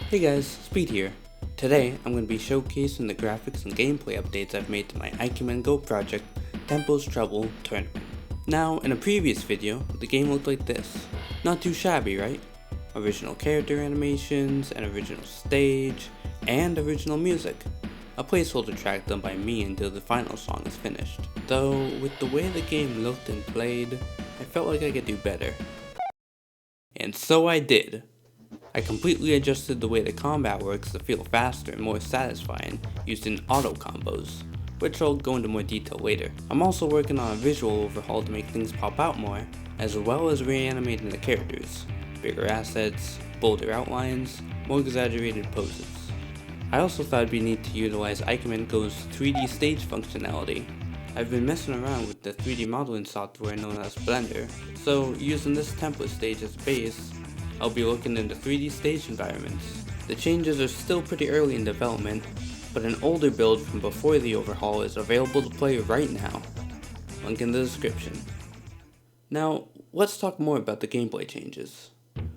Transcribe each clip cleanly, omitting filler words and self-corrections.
Hey guys, Speed here. Today I'm going to be showcasing the graphics and gameplay updates I've made to my IKEMEN Go project, Tempo's Trouble Tournament. Now, in a previous video, the game looked like this. Not too shabby, right? Original character animations, an original stage, and original music. A placeholder track done by me until the final song is finished. Though, with the way the game looked and played, I felt like I could do better. And so I did. I completely adjusted the way the combat works to feel faster and more satisfying using auto combos, which I'll go into more detail later. I'm also working on a visual overhaul to make things pop out more, as well as reanimating the characters, bigger assets, bolder outlines, more exaggerated poses. I also thought it'd be neat to utilize IKEMEN Go's 3D stage functionality. I've been messing around with the 3D modeling software known as Blender, so using this template stage as a base, I'll be looking into 3D stage environments. The changes are still pretty early in development, but an older build from before the overhaul is available to play right now. Link in the description. Now, let's talk more about the gameplay changes.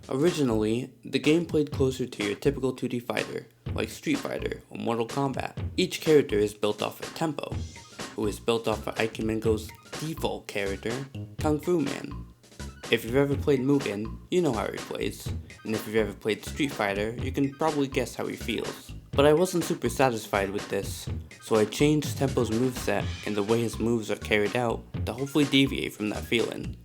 Originally, the game played closer to your typical 2D fighter, like Street Fighter or Mortal Kombat. Each character is built off of Tempo, who is built off of IKEMEN Go's default character, Kung Fu Man. If you've ever played Mugen, you know how he plays, and if you've ever played Street Fighter, you can probably guess how he feels. But I wasn't super satisfied with this, so I changed Tempo's moveset and the way his moves are carried out to hopefully deviate from that feeling.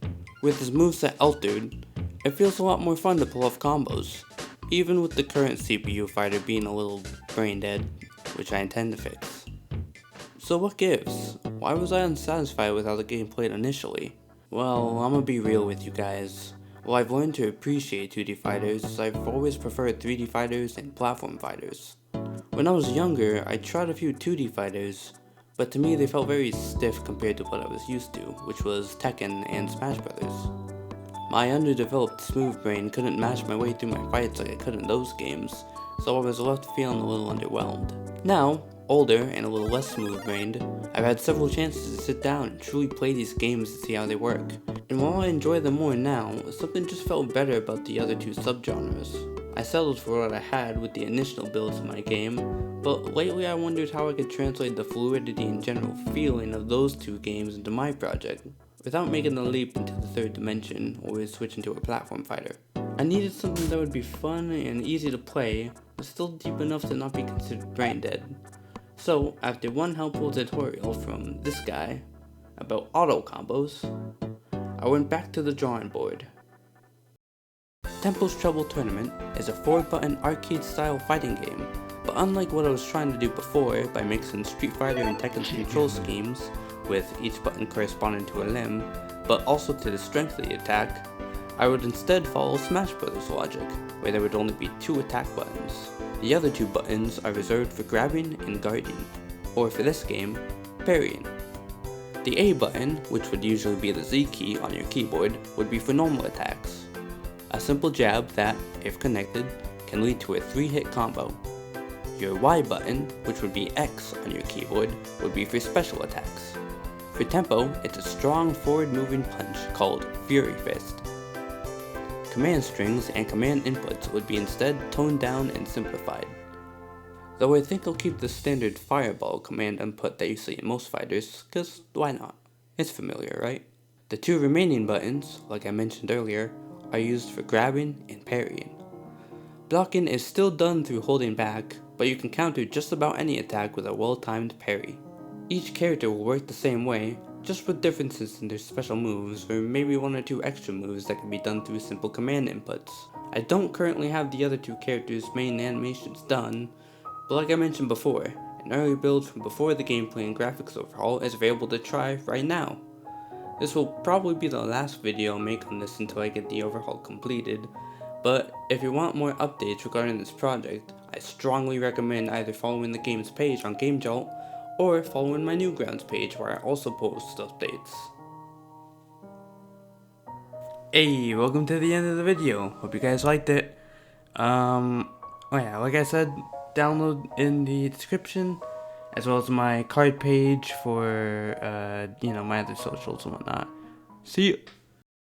With his moveset altered, it feels a lot more fun to pull off combos, even with the current CPU fighter being a little brain dead, which I intend to fix. So what gives? Why was I unsatisfied with how the game played initially? Well, I'm gonna be real with you guys. While I've learned to appreciate 2D fighters, I've always preferred 3D fighters and platform fighters. When I was younger, I tried a few 2D fighters, but to me they felt very stiff compared to what I was used to, which was Tekken and Smash Brothers. My underdeveloped smooth brain couldn't match my way through my fights like I could in those games, so I was left feeling a little underwhelmed. Now, older and a little less smooth-brained, I've had several chances to sit down and truly play these games to see how they work. And while I enjoy them more now, something just felt better about the other two subgenres. I settled for what I had with the initial builds of my game, but lately I wondered how I could translate the fluidity and general feeling of those two games into my project, without making the leap into the third dimension or switching to a platform fighter. I needed something that would be fun and easy to play, but still deep enough to not be considered brain dead. So, after one helpful tutorial from this guy about auto combos, I went back to the drawing board. Tempo's Trouble Tournament is a 4-button arcade-style fighting game, but unlike what I was trying to do before by mixing Street Fighter and Tekken's control schemes, with each button corresponding to a limb, but also to the strength of the attack, I would instead follow Smash Brothers logic, where there would only be 2 attack buttons. The other 2 buttons are reserved for grabbing and guarding, or for this game, parrying. The A button, which would usually be the Z key on your keyboard, would be for normal attacks. A simple jab that, if connected, can lead to a 3-hit combo. Your Y button, which would be X on your keyboard, would be for special attacks. For Tempo, it's a strong forward-moving punch called Fury Fist. Command strings and command inputs would be instead toned down and simplified. Though I think I'll keep the standard fireball command input that you see in most fighters, cause why not? It's familiar, right? The 2 remaining buttons, like I mentioned earlier, are used for grabbing and parrying. Blocking is still done through holding back, but you can counter just about any attack with a well-timed parry. Each character will work the same way, just with differences in their special moves, or maybe 1 or 2 extra moves that can be done through simple command inputs. I don't currently have the other 2 characters' main animations done, but like I mentioned before, an early build from before the gameplay and graphics overhaul is available to try right now. This will probably be the last video I'll make on this until I get the overhaul completed, but if you want more updates regarding this project, I strongly recommend either following the game's page on GameJolt, or following my Newgrounds page where I also post updates. Hey, welcome to the end of the video. Hope you guys liked it. Oh yeah, like I said, download in the description, as well as my card page for, my other socials and whatnot. See you.